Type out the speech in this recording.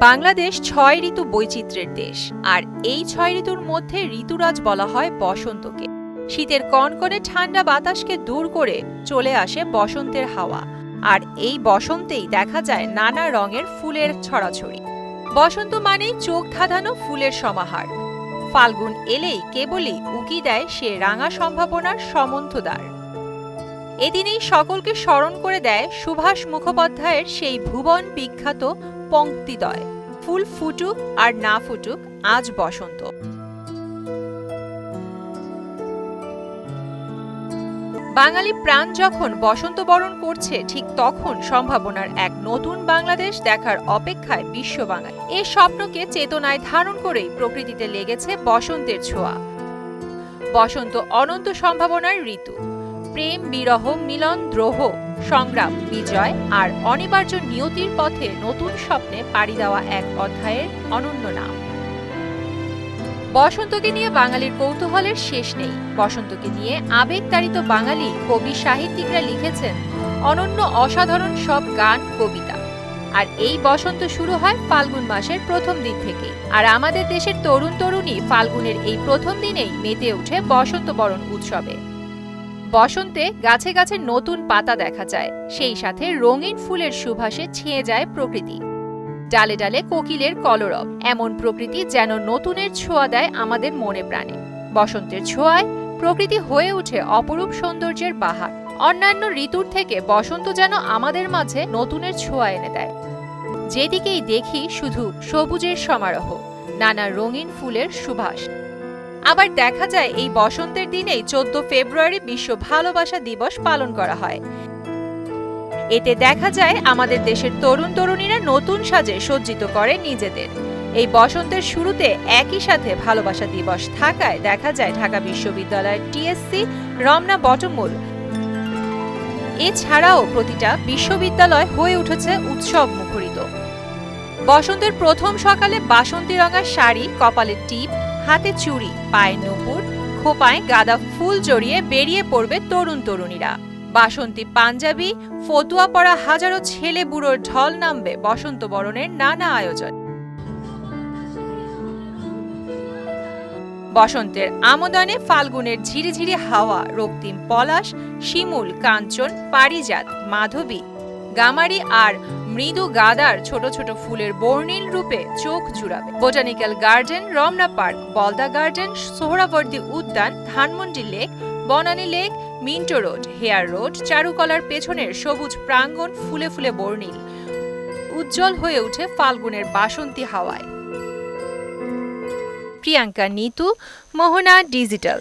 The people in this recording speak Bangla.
বাংলাদেশ ৬ ঋতু বৈচিত্র্যের দেশ, আর এই ৬ ঋতুর মধ্যে ঋতুরাজ বলা হয় বসন্তকে। শীতের কনকনে ঠান্ডা বাতাসকে দূর করে চলে আসে বসন্তের হাওয়া, আর এই বসন্তেই দেখা যায় নানা রঙের ফুলের ছড়াছড়ি। বসন্ত মানেই চোখ ধাঁধানো ফুলের সমাহার। ফাল্গুন এলেই কেবলই উকি দেয় সে রাঙা সম্ভাবনার সমন্তদ্বার। এদিনেই সকলকে স্মরণ করে দেয় সুভাষ মুখোপাধ্যায়ের সেই ভুবন বিখ্যাত পংক্তিদ্বয়, ফুল ফুটুক আর না ফুটুক আজ বসন্ত। বাঙালি প্রাণ যখন বসন্ত বরণ করছে, ঠিক তখন সম্ভাবনার এক নতুন বাংলাদেশ দেখার অপেক্ষায় বিশ্ব বাঙালি। এ স্বপ্নকে চেতনায় ধারণ করেই প্রকৃতিতে লেগেছে বসন্তের ছোঁয়া। বসন্ত অনন্ত সম্ভাবনার ঋতু। প্রেম, বিরহ, মিলন, দ্রোহ, সংগ্রাম, বিজয় আর অনিবার্য নিয়তির পথে নতুন স্বপ্নে পাড়ি দেওয়া এক অধ্যায়ের অনন্য নাম। বসন্তকে নিয়ে বাঙালির কৌতূহলের শেষ নেই। বসন্তকে নিয়ে আবেগতাড়িত বাঙালি কবি সাহিত্যিকরা লিখেছেন অনন্য অসাধারণ সব গান, কবিতা। আর এই বসন্ত শুরু হয় ফাল্গুন মাসের প্রথম দিন থেকে। আর আমাদের দেশের তরুণ তরুণী ফাল্গুনের এই প্রথম দিনেই মেতে ওঠে বসন্ত বরণ উৎসবে। বসন্তে গাছে গাছে নতুন পাতা দেখা যায়, সেই সাথে রঙিন ফুলের সুবাসে ছেয়ে যায় প্রকৃতি। ডালে ডালে কোকিলের কলরব, এমন প্রকৃতি যেন নতুনের ছোঁয়া দেয় আমাদের মনে প্রাণে। বসন্তের ছোঁয়ায় প্রকৃতি হয়ে ওঠে অপরূপ সৌন্দর্যের বাহার। অন্যান্য ঋতুর থেকে বসন্ত যেন আমাদের মাঝে নতুনের ছোঁয়া এনে দেয়। যেদিকেই দেখি শুধু সবুজের সমারোহ, নানা রঙিন ফুলের সুবাস। আবার দেখা যায় এই বসন্তের দিনেই 14 ফেব্রুয়ারি বিশ্ব ভালোবাসা দিবস পালন করা হয়। এতে দেখা যায় আমাদের দেশের তরুণ তরুণীরা নতুন সাজে সজ্জিত করে নিজেদের। এই বসন্তের শুরুতে একই সাথে ভালোবাসা দিবস থাকায় দেখা যায় ঢাকা বিশ্ববিদ্যালয়ের টিএসসি, রমনা বটমূল এছাড়াও প্রতিটা বিশ্ববিদ্যালয় হয়ে উঠেছে উৎসব মুখরিত। বসন্তের প্রথম সকালে বাসন্তী রঙা শাড়ি, কপালে টিপ, হাতে চুড়ি, পায়ে নূপুর, খোপায় গাঁদা ফুল জড়িয়ে বেরিয়ে পড়বে তরুণ তরুণীরা। বাসন্তী পাঞ্জাবি, ফতুয়া পরা হাজারো ছেলে বুড়োর ঢল নামবে বসন্ত বরণের নানা আয়োজন। বসন্তের আমোদনে ফাল্গুনের ঝিরিঝিরি হাওয়া, রক্তিম পলাশ, শিমুল, কাঞ্চন, পারিজাত, মাধবী, গামারি আর মৃদু গাদার ছোট ছোট ফুলের বর্ণিল রূপে চোখ জুড়াবে। Botanical garden, Ramna park, Baldha garden, Suhrawardy উদ্যান, Dhanmondi lake, Banani lake, Minto road, Hare road, চারুকলার পেছনের সবুজ প্রাঙ্গণ ফুলে ফুলে বর্ণিল, উজ্জ্বল হয়ে ওঠে ফাল্গুনের বাসন্তী হাওয়ায়। প্রিয়াঙ্কা নিতু, মোহনা ডিজিটাল।